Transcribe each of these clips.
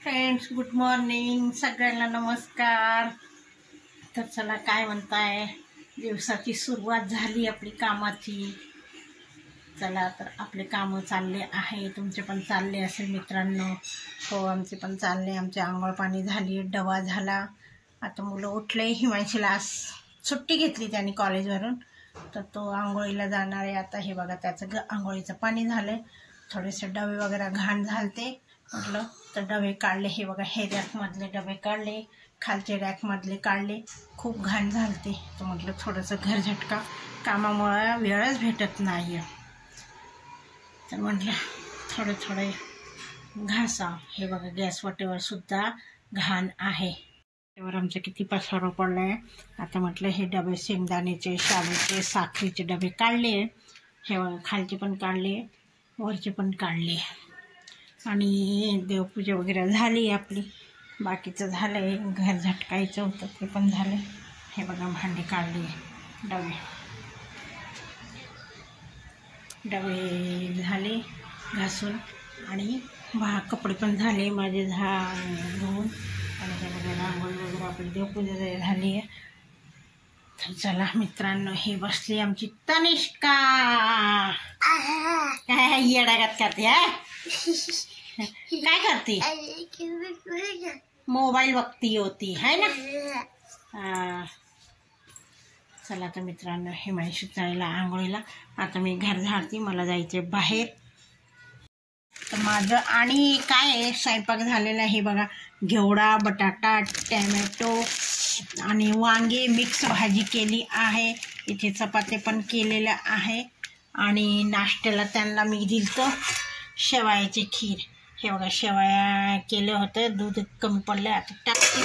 Friends, good morning सगळ्यांना. नमस्कार. तर चला, काय म्हणताय, दिवसाची सुरुवात झाली आपली कामाची. चला, तर आपले कामं चालले आहे. तुमचे पण चालले असेल मित्रांनो. हो, आमचे पण चालले. आमचे आंघोळ पाणी झाली, डबा झाला. आता मुलं उठले. हिमांशीला आज सुट्टी घेतली त्यांनी कॉलेजवरून, तर तो आंघोळीला जाणार आहे. आता हे बघा, त्याचं आंघोळीचं पाणी झालं. थोडेसे डबे वगैरे घाण झालते, म्हटलं तर डबे काढले. हे बघा, हे रॅकमधले डबे काढले, खालचे रॅकमधले काढले. खूप घाण झालते, तर म्हटलं थोडंसं घर झटका, कामामुळे वेळच भेटत नाही, तर म्हटलं थोडे घासा. हे बघा, गॅस वाटेवर सुद्धा घाण आहे. त्यावर आमचं किती पसारा पडलाय. आता म्हटलं हे डबे, शेंगदाण्याचे, शाळेचे, साखरेचे डबे काढले. हे बघा, खालचे पण काढले, वरचे पण काढले. आणि देवपूजा वगैरे झाली आपली. बाकीचं झालं आहे, घर झटकायचं होतं ते पण झालं. हे बघा, भांडी काढली, डबे झाले घासून. आणि कपडे पण झाले माझे धुवून. आणि हे बघा, रांगोळी वगैरे आपली देवपूजा झाली आहे. तर चला मित्रांनो, हे बसली आमची तनिष्का. काय येडागत करते, काय करते? मोबाईल बघती होती, है ना. चला तर मित्रांनो, हिमांशी जायला आंघोळीला. आता मी घर झाडते, मला जायचे बाहेर. तर माझं आणि काय आहे, स्वयंपाक झालेला आहे बघा. घेवडा, बटाटा, टॅमॅटो आणि वांगे मिक्स भाजी केली आहे. इथे चपाती पण केलेल्या आहे. आणि नाश्त्याला त्यांना मी दिलं शेवयाची खीर. हे बघा, शेवया केलं होतं, दूध कमी पडलं, आता टाकते.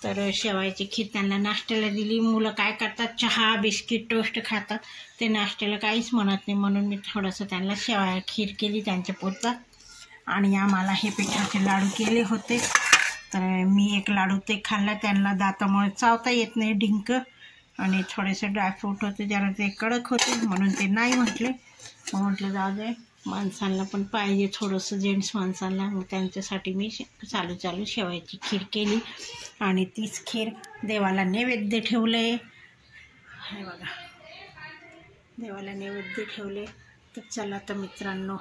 तर शेवयाची खीर त्यांना नाश्त्याला दिली. मुलं काय करतात, चहा, बिस्किट, टोस्ट खातात, ते नाश्त्याला काहीच म्हणत नाही, म्हणून मी थोडंसं त्यांना शेवया खीर केली त्यांच्या पुरता. आणि आम्हाला हे पिठाचे लाडू केले होते, तर मी एक लाडू ते खाल्ला. त्यांना दातामुळे चावता येत नाही, डिंक. आणि थोडेसे ड्रायफ्रूट होते, जरा ते कडक होते, म्हणून ते नाही म्हटले. मग म्हटलं जाऊ दे, माणसांना पण पाहिजे थोडंसं, जेंट्स माणसांना. मग त्यांच्यासाठी मी चालू शेवयाची खीर केली. आणि तीच खीर देवाला नैवेद्य ठेवले. हे बघा, देवाला नैवेद्य ठेवले. तर चला तर मित्रांनो,